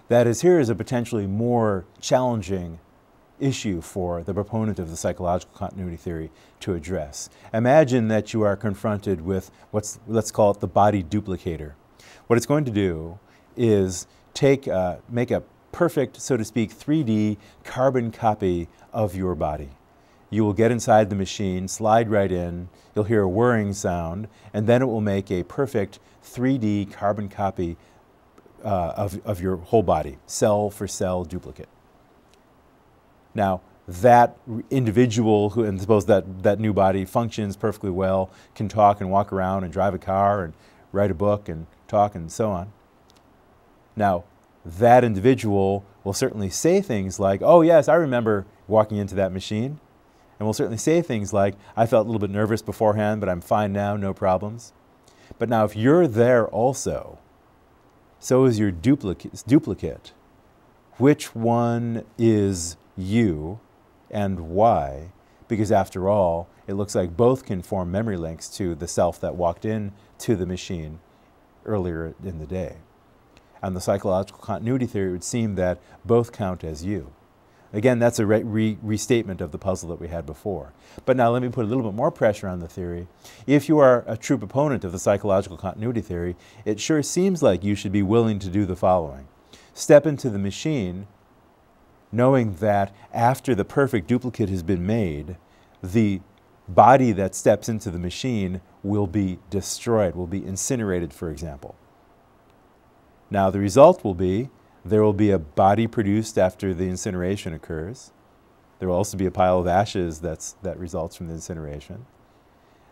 That is, here is a potentially more challenging issue for the proponent of the psychological continuity theory to address. Imagine that you are confronted with let's call it the body duplicator. What it's going to do is make a perfect, so to speak, 3D carbon copy of your body. You will get inside the machine, slide right in, you'll hear a whirring sound, and then it will make a perfect 3D carbon copy of your whole body, cell for cell duplicate. Now, that individual who, and suppose that new body functions perfectly well, can talk and walk around and drive a car and write a book and talk and so on. Now, that individual will certainly say things like, oh yes, I remember walking into that machine. And will certainly say things like, I felt a little bit nervous beforehand, but I'm fine now, no problems. But now if you're there also, so is your duplicate. Which one is you and why? Because after all, it looks like both can form memory links to the self that walked in to the machine earlier in the day. On the psychological continuity theory, it would seem that both count as you. Again, that's a restatement of the puzzle that we had before. But now let me put a little bit more pressure on the theory. If you are a true proponent of the psychological continuity theory, it sure seems like you should be willing to do the following. Step into the machine knowing that after the perfect duplicate has been made, the body that steps into the machine will be destroyed, will be incinerated, for example. Now the result will be there will be a body produced after the incineration occurs. There will also be a pile of ashes that results from the incineration.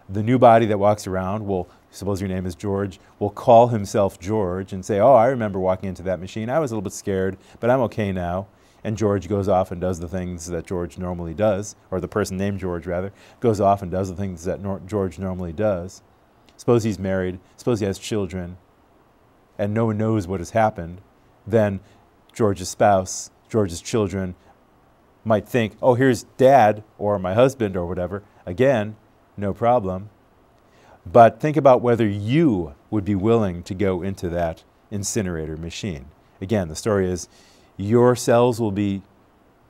The new body that walks around will, suppose your name is George, will call himself George and say, oh, I remember walking into that machine. I was a little bit scared, but I'm okay now. And George goes off and does the things that George normally does, or the person named George, rather, goes off and does the things that George normally does. Suppose he's married, suppose he has children, and no one knows what has happened. Then George's spouse, George's children might think, oh, here's Dad or my husband or whatever. Again, no problem. But think about whether you would be willing to go into that incinerator machine. Again, the story is your cells will be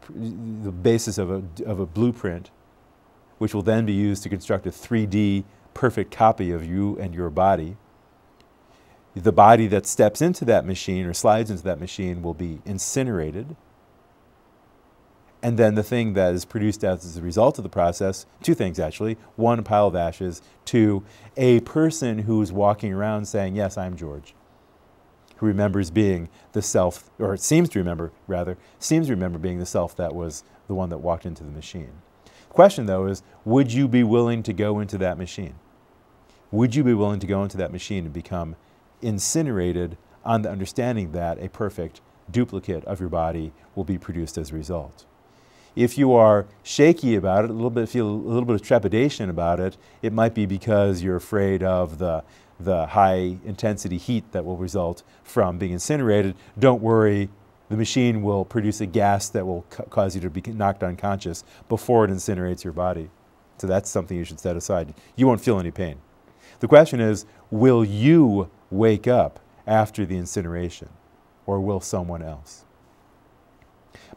the basis of a blueprint, which will then be used to construct a 3D perfect copy of you and your body. The body that steps into that machine or slides into that machine will be incinerated. And then the thing that is produced as a result of the process, two things actually. One, a pile of ashes. Two, a person who's walking around saying, yes, I'm George, who remembers being the self, or seems to remember being the self that was the one that walked into the machine. The question, though, is would you be willing to go into that machine? Would you be willing to go into that machine and become incinerated on the understanding that a perfect duplicate of your body will be produced as a result? If you are shaky about it, feel a little bit of trepidation about it, it might be because you're afraid of the high intensity heat that will result from being incinerated. Don't worry, the machine will produce a gas that will cause you to be knocked unconscious before it incinerates your body. So that's something you should set aside. You won't feel any pain. The question is, will you wake up after the incineration, or will someone else?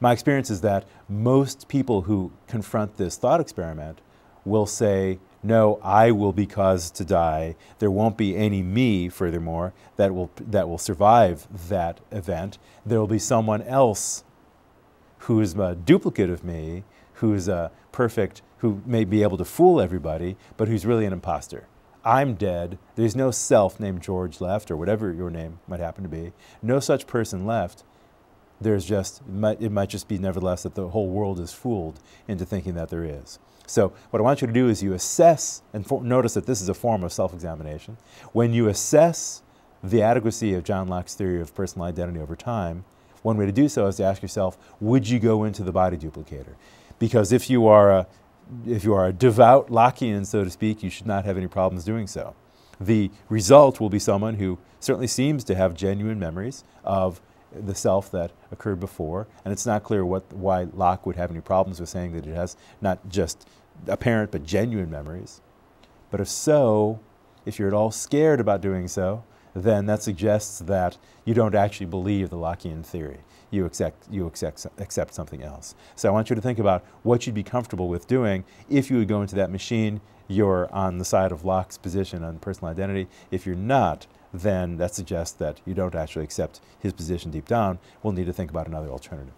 My experience is that most people who confront this thought experiment will say, no, I will be caused to die. There won't be any me, furthermore, that will survive that event. There will be someone else who is a duplicate of me, who is perfect, who may be able to fool everybody, but who's really an imposter. I'm dead. There's no self named George left, or whatever your name might happen to be. No such person left. There's just, it might just be nevertheless that the whole world is fooled into thinking that there is. So what I want you to do is you assess, and notice that this is a form of self-examination. When you assess the adequacy of John Locke's theory of personal identity over time, one way to do so is to ask yourself, would you go into the body duplicator? Because if you are a devout Lockean, so to speak, you should not have any problems doing so. The result will be someone who certainly seems to have genuine memories of the self that occurred before, and it's not clear why Locke would have any problems with saying that it has not just apparent but genuine memories. But if so, if you're at all scared about doing so, then that suggests that you don't actually believe the Lockean theory. You accept something else. So I want you to think about what you'd be comfortable with doing if you would go into that machine. You're on the side of Locke's position on personal identity. If you're not, then that suggests that you don't actually accept his position deep down. We'll need to think about another alternative.